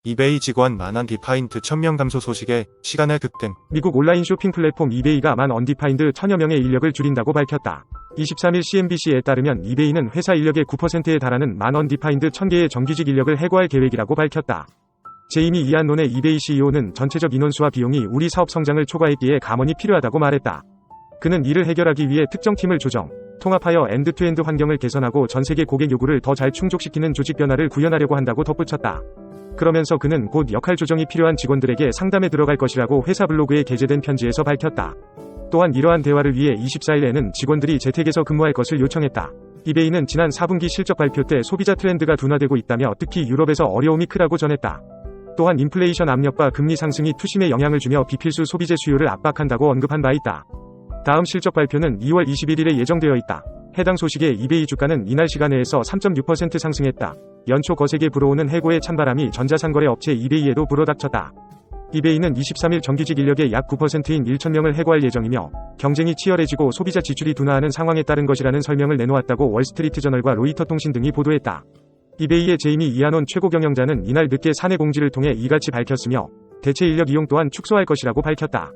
이베이 직원 만 언디파인드 1000명 감소 소식에 시간의 급등. 미국 온라인 쇼핑 플랫폼 이베이가 만 언디파인드 1000여 명의 인력을 줄인다고 밝혔다. 23일 CNBC에 따르면 이베이는 회사 인력의 9%에 달하는 만 언디파인드 1000개의 정규직 인력을 해고할 계획이라고 밝혔다. 제이미 이안논의 이베이 CEO는 전체적 인원수와 비용이 우리 사업 성장을 초과했기에 감원이 필요하다고 말했다. 그는 이를 해결하기 위해 특정 팀을 조정, 통합하여 엔드-투-엔드 환경을 개선하고 전세계 고객 요구를 더 잘 충족시키는 조직 변화를 구현하려고 한다고 덧붙였다. 그러면서 그는 곧 역할 조정이 필요한 직원들에게 상담에 들어갈 것이라고 회사 블로그에 게재된 편지에서 밝혔다. 또한 이러한 대화를 위해 24일에는 직원들이 재택에서 근무할 것을 요청했다. 이베이는 지난 4분기 실적 발표 때 소비자 트렌드가 둔화되고 있다며 특히 유럽에서 어려움이 크다고 전했다. 또한 인플레이션 압력과 금리 상승이 투심에 영향을 주며 비필수 소비재 수요를 압박한다고 언급한 바 있다. 다음 실적 발표는 2월 21일에 예정되어 있다. 해당 소식에 이베이 주가는 이날 시간 내에서 3.6% 상승했다. 연초 거세게 불어오는 해고의 찬바람이 전자상거래 업체 이베이에도 불어닥쳤다. 이베이는 23일 정규직 인력의 약 9%인 1,000명을 해고할 예정이며 경쟁이 치열해지고 소비자 지출이 둔화하는 상황에 따른 것이라는 설명을 내놓았다고 월스트리트저널과 로이터 통신 등이 보도했다. 이베이의 제이미 이안논 최고 경영자는 이날 늦게 사내 공지를 통해 이같이 밝혔으며 대체 인력 이용 또한 축소할 것이라고 밝혔다.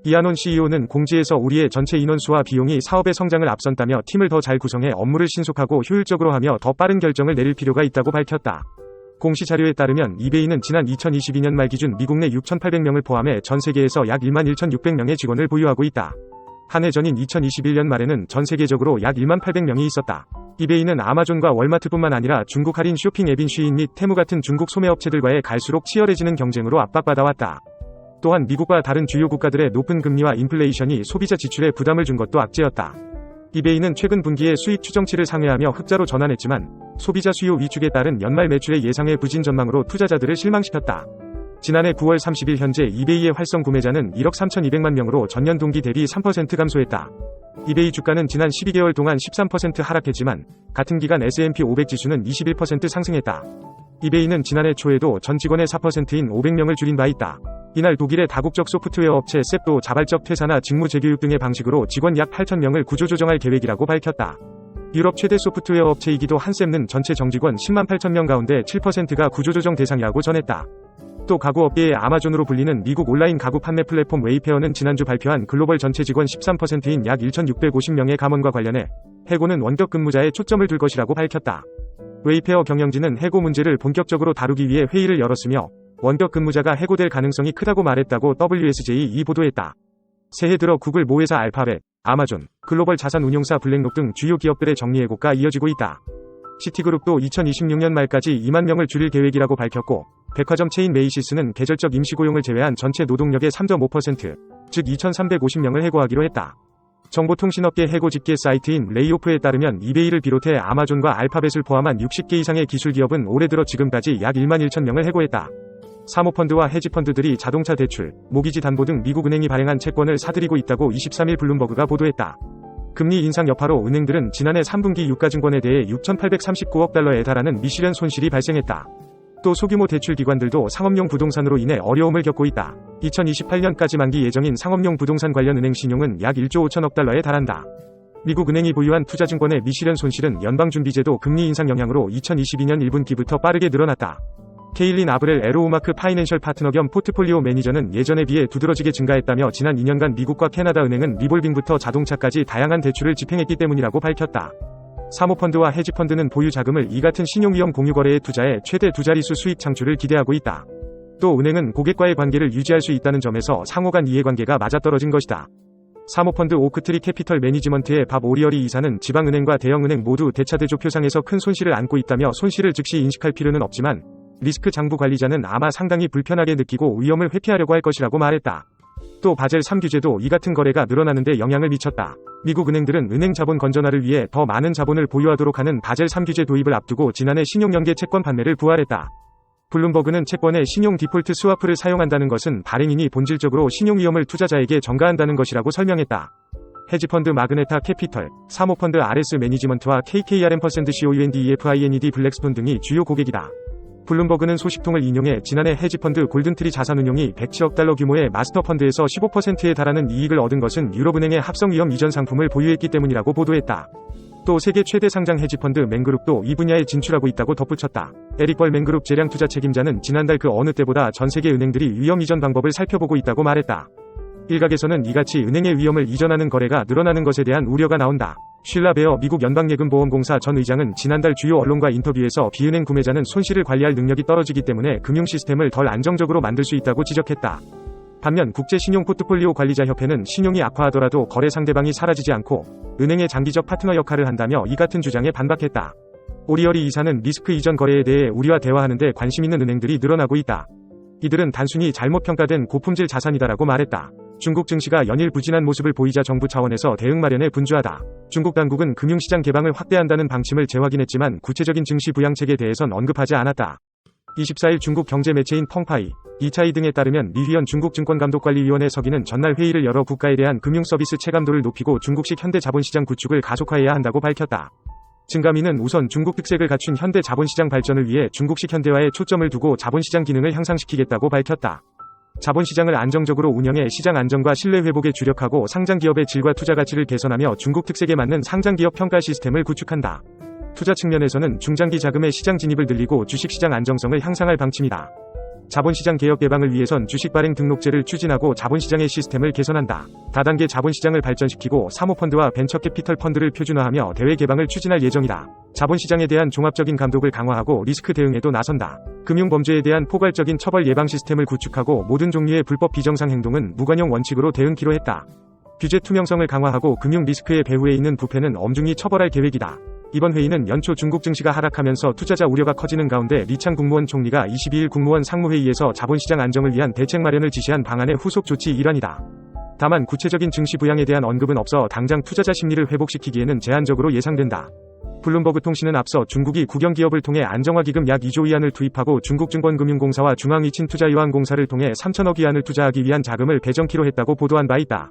이안논 CEO는 공지에서 우리의 전체 인원수와 비용이 사업의 성장을 앞선다며 팀을 더 잘 구성해 업무를 신속하고 효율적으로 하며 더 빠른 결정을 내릴 필요가 있다고 밝혔다. 공시 자료에 따르면 이베이는 지난 2022년 말 기준 미국 내 6,800명을 포함해 전 세계에서 약 11,600명의 직원을 보유하고 있다. 한 해 전인 2021년 말에는 전 세계적으로 약 18,000명이 있었다. 이베이는 아마존과 월마트뿐만 아니라 중국 할인 쇼핑 앱인 쉬인 및 테무 같은 중국 소매업체들과의 갈수록 치열해지는 경쟁으로 압박받아왔다. 또한 미국과 다른 주요 국가들의 높은 금리와 인플레이션이 소비자 지출에 부담을 준 것도 악재였다. 이베이는 최근 분기에 수익 추정치를 상회하며 흑자로 전환했지만 소비자 수요 위축에 따른 연말 매출의 예상외 부진 전망으로 투자자들을 실망시켰다. 지난해 9월 30일 현재 이베이의 활성 구매자는 1억 3,200만 명으로 전년 동기 대비 3% 감소했다. 이베이 주가는 지난 12개월 동안 13% 하락했지만 같은 기간 S&P 500 지수는 21% 상승했다. 이베이는 지난해 초에도 전 직원의 4%인 500명을 줄인 바 있다. 이날 독일의 다국적 소프트웨어 업체 셉도 자발적 퇴사나 직무 재교육 등의 방식으로 직원 약 8,000명을 구조조정할 계획이라고 밝혔다. 유럽 최대 소프트웨어 업체이기도 한 셉는 전체 정직원 10만 8,000명 가운데 7%가 구조조정 대상이라고 전했다. 또 가구 업계의 아마존으로 불리는 미국 온라인 가구 판매 플랫폼 웨이페어는 지난주 발표한 글로벌 전체 직원 13%인 약 1,650명의 감원과 관련해 해고는 원격 근무자에 초점을 둘 것이라고 밝혔다. 웨이페어 경영진은 해고 문제를 본격적으로 다루기 위해 회의를 열었으며 원격 근무자가 해고될 가능성이 크다고 말했다고 WSJ 보도했다. 새해 들어 구글 모회사 알파벳, 아마존, 글로벌 자산 운용사 블랙록 등 주요 기업들의 정리해고가 이어지고 있다. 시티그룹도 2026년 말까지 2만 명을 줄일 계획이라고 밝혔고 백화점 체인 메이시스는 계절적 임시고용을 제외한 전체 노동력의 3.5%, 즉 2,350명을 해고하기로 했다. 정보통신업계 해고 집계 사이트인 레이오프에 따르면 이베이를 비롯해 아마존과 알파벳을 포함한 60개 이상의 기술기업은 올해 들어 지금까지 약 1만 1천 명을 해고했다. 사모펀드와 헤지펀드들이 자동차 대출, 모기지 담보 등 미국 은행이 발행한 채권을 사들이고 있다고 23일 블룸버그가 보도했다. 금리 인상 여파로 은행들은 지난해 3분기 유가증권에 대해 6,839억 달러에 달하는 미실현 손실이 발생했다. 또 소규모 대출 기관들도 상업용 부동산으로 인해 어려움을 겪고 있다. 2028년까지 만기 예정인 상업용 부동산 관련 은행 신용은 약 1조 5천억 달러에 달한다. 미국 은행이 보유한 투자증권의 미실현 손실은 연방준비제도 금리 인상 영향으로 2022년 1분기부터 빠르게 늘어났다. 케일린 아브렐 에로우마크 파이낸셜 파트너 겸 포트폴리오 매니저는 예전에 비해 두드러지게 증가했다며 지난 2년간 미국과 캐나다 은행은 리볼빙부터 자동차까지 다양한 대출을 집행했기 때문이라고 밝혔다. 사모펀드와 헤지펀드는 보유 자금을 이 같은 신용위험 공유거래에 투자해 최대 두 자릿수 수익 창출을 기대하고 있다. 또 은행은 고객과의 관계를 유지할 수 있다는 점에서 상호 간 이해관계가 맞아떨어진 것이다. 사모펀드 오크트리 캐피털 매니지먼트의 밥 오리어리 이사는 지방은행과 대형은행 모두 대차대조 표상에서 큰 손실을 안고 있다며 손실을 즉시 인식할 필요는 없지만 리스크 장부 관리자는 아마 상당히 불편하게 느끼고 위험을 회피하려고 할 것이라고 말했다. 또 바젤 3 규제도 이 같은 거래가 늘어나는데 영향을 미쳤다. 미국 은행들은 은행 자본 건전화를 위해 더 많은 자본을 보유하도록 하는 바젤 3 규제 도입을 앞두고 지난해 신용연계 채권 판매를 부활했다. 블룸버그는 채권의 신용 디폴트 스와프를 사용한다는 것은 발행인이 본질적으로 신용 위험을 투자자에게 전가한다는 것이라고 설명했다. 헤지펀드 마그네타 캐피털, 사모펀드 RS 매니지먼트와 KKRM%COUNDEFINED 블랙스톤 등이 주요 고객이다. 블룸버그는 소식통을 인용해 지난해 헤지펀드 골든트리 자산운용이 107억 달러 규모의 마스터펀드에서 15%에 달하는 이익을 얻은 것은 유럽은행의 합성위험 이전 상품을 보유했기 때문이라고 보도했다. 또 세계 최대 상장 헤지펀드 맹그룹도 이 분야에 진출하고 있다고 덧붙였다. 에릭 벌 맹그룹 재량 투자 책임자는 지난달 그 어느 때보다 전 세계 은행들이 위험 이전 방법을 살펴보고 있다고 말했다. 일각에서는 이같이 은행의 위험을 이전하는 거래가 늘어나는 것에 대한 우려가 나온다. 쉴라 베어 미국 연방예금보험공사 전 의장은 지난달 주요 언론과 인터뷰에서 비은행 구매자는 손실을 관리할 능력이 떨어지기 때문에 금융 시스템을 덜 안정적으로 만들 수 있다고 지적했다. 반면 국제신용포트폴리오 관리자협회는 신용이 악화하더라도 거래 상대방이 사라지지 않고 은행의 장기적 파트너 역할을 한다며 이 같은 주장에 반박했다. 오리어리 이사는 리스크 이전 거래에 대해 우리와 대화하는 데 관심 있는 은행들이 늘어나고 있다. 이들은 단순히 잘못 평가된 고품질 자산이다라고 말했다. 중국 증시가 연일 부진한 모습을 보이자 정부 차원에서 대응 마련에 분주하다. 중국 당국은 금융시장 개방을 확대한다는 방침을 재확인했지만 구체적인 증시 부양책에 대해선 언급하지 않았다. 24일 중국 경제 매체인 펑파이, 이차이 등에 따르면 리휘연 중국 증권감독관리위원회 서기는 전날 회의를 열어 국가에 대한 금융서비스 체감도를 높이고 중국식 현대 자본시장 구축을 가속화해야 한다고 밝혔다. 증감위는 우선 중국 특색을 갖춘 현대 자본시장 발전을 위해 중국식 현대화에 초점을 두고 자본시장 기능을 향상시키겠다고 밝혔다. 자본시장을 안정적으로 운영해 시장 안정과 신뢰 회복에 주력하고 상장기업의 질과 투자 가치를 개선하며 중국 특색에 맞는 상장기업 평가 시스템을 구축한다. 투자 측면에서는 중장기 자금의 시장 진입을 늘리고 주식시장 안정성을 향상할 방침이다. 자본시장 개혁 개방을 위해선 주식 발행 등록제를 추진하고 자본시장의 시스템을 개선한다. 다단계 자본시장을 발전시키고 사모펀드와 벤처캐피털 펀드를 표준화하며 대외 개방을 추진할 예정이다. 자본시장에 대한 종합적인 감독을 강화하고 리스크 대응에도 나선다. 금융범죄에 대한 포괄적인 처벌 예방 시스템을 구축하고 모든 종류의 불법 비정상 행동은 무관용 원칙으로 대응키로 했다. 규제 투명성을 강화하고 금융 리스크의 배후에 있는 부패는 엄중히 처벌할 계획이다. 이번 회의는 연초 중국 증시가 하락하면서 투자자 우려가 커지는 가운데 리창 국무원 총리가 22일 국무원 상무회의에서 자본시장 안정을 위한 대책 마련을 지시한 방안의 후속 조치 일환이다. 다만 구체적인 증시 부양에 대한 언급은 없어 당장 투자자 심리를 회복시키기에는 제한적으로 예상된다. 블룸버그 통신은 앞서 중국이 국영기업을 통해 안정화기금 약 2조 위안을 투입하고 중국증권금융공사와 중앙이친투자유한공사를 통해 3천억 위안을 투자하기 위한 자금을 배정키로 했다고 보도한 바 있다.